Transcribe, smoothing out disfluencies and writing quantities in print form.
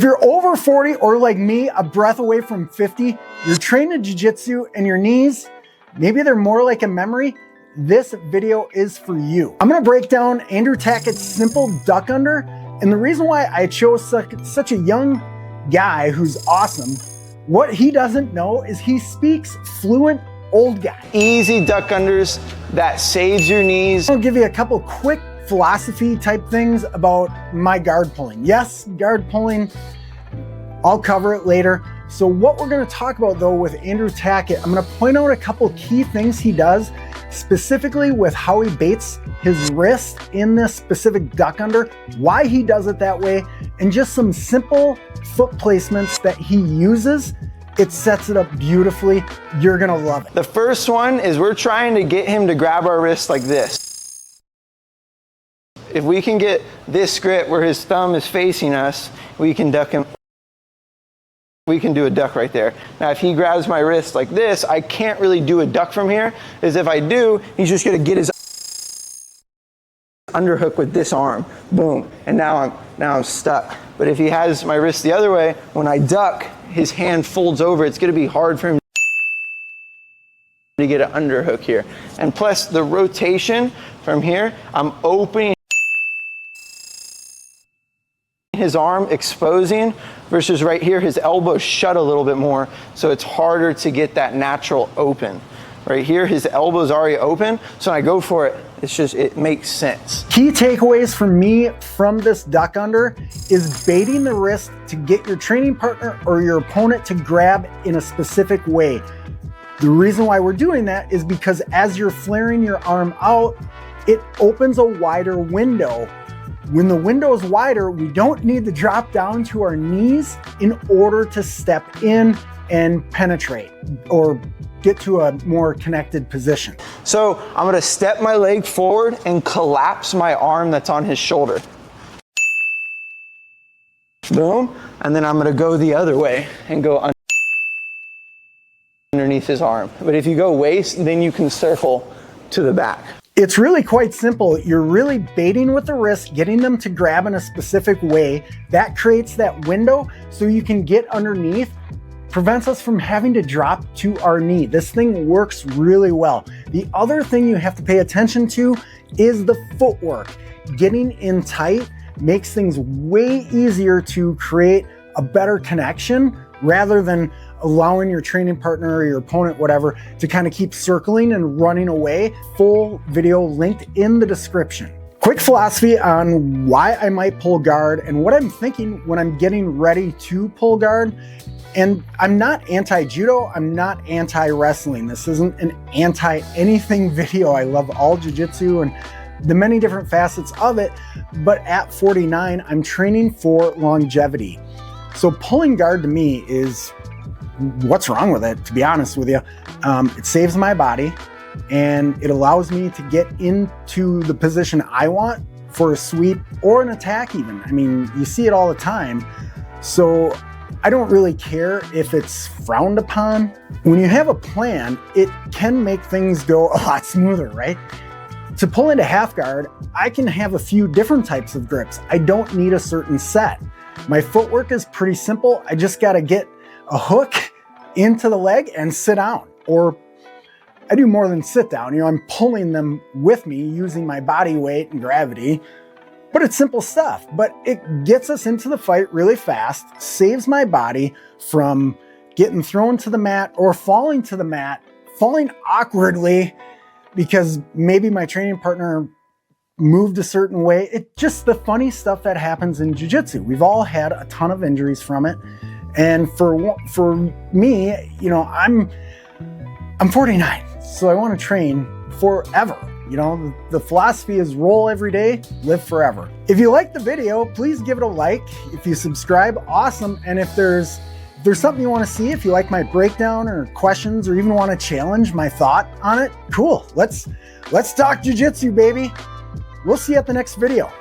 If you're over 40 or like me, a breath away from 50, you're training jiu-jitsu and your knees, maybe they're more like a memory, this video is for you. I'm gonna break down Andrew Tackett's simple duck under, and the reason why I chose such a young guy who's awesome, what he doesn't know is he speaks fluent old guy. Easy duck unders that saves your knees. I'll give you a couple quick philosophy type things about my guard pulling. Yes, guard pulling, I'll cover it later. So what we're gonna talk about though with Andrew Tackett, I'm gonna point out a couple key things he does, specifically with how he baits his wrist in this specific duck under, why he does it that way, and just some simple foot placements that he uses. It sets it up beautifully. You're gonna love it. The first one is we're trying to get him to grab our wrist like this. If we can get this grip where his thumb is facing us, we can duck him. We can do a duck right there. Now, if he grabs my wrist like this, I can't really do a duck from here, because if I do, he's just gonna get his underhook with this arm, boom, and now I'm stuck. But if he has my wrist the other way, when I duck, his hand folds over, it's gonna be hard for him to get an underhook here. And plus the rotation from here, I'm opening his arm, exposing, versus right here, his elbow's shut a little bit more, so it's harder to get that natural open. Right here, his elbow's already open, so when I go for it, it makes sense. Key takeaways for me from this duck under is baiting the wrist to get your training partner or your opponent to grab in a specific way. The reason why we're doing that is because as you're flaring your arm out, it opens a wider window. When the window is wider, we don't need to drop down to our knees in order to step in and penetrate or get to a more connected position. So I'm gonna step my leg forward and collapse my arm that's on his shoulder. Boom, and then I'm gonna go the other way and go underneath his arm. But if you go waist, then you can circle to the back. It's really quite simple. You're really baiting with the wrist, getting them to grab in a specific way. That creates that window so you can get underneath, prevents us from having to drop to our knee. This thing works really well. The other thing you have to pay attention to is the footwork. Getting in tight makes things way easier to create a better connection rather than allowing your training partner or your opponent, whatever, to kind of keep circling and running away. Full video linked in the description. Quick philosophy on why I might pull guard and what I'm thinking when I'm getting ready to pull guard. And I'm not anti-judo, I'm not anti-wrestling. This isn't an anti-anything video. I love all jiu-jitsu and the many different facets of it, but at 49, I'm training for longevity. So pulling guard to me is, what's wrong with it, to be honest with you? It saves my body and it allows me to get into the position I want for a sweep or an attack even. I mean, you see it all the time. So I don't really care if it's frowned upon. When you have a plan, it can make things go a lot smoother, right? To pull into half guard, I can have a few different types of grips. I don't need a certain set. My footwork is pretty simple. I just gotta get a hook into the leg and sit down. Or I do more than sit down. You know, I'm pulling them with me using my body weight and gravity. But it's simple stuff, but it gets us into the fight really fast, saves my body from getting thrown to the mat or falling to the mat, falling awkwardly because maybe my training partner moved a certain way. It's just the funny stuff that happens in jiu-jitsu. We've all had a ton of injuries from it. And for me, you know, I'm 49, so I want to train forever. You know, the philosophy is roll every day, live forever. If you like the video, please give it a like. If you subscribe, awesome. And if there's something you want to see, if you like my breakdown or questions or even want to challenge my thought on it, cool. Let's talk jiu-jitsu, baby. We'll see you at the next video.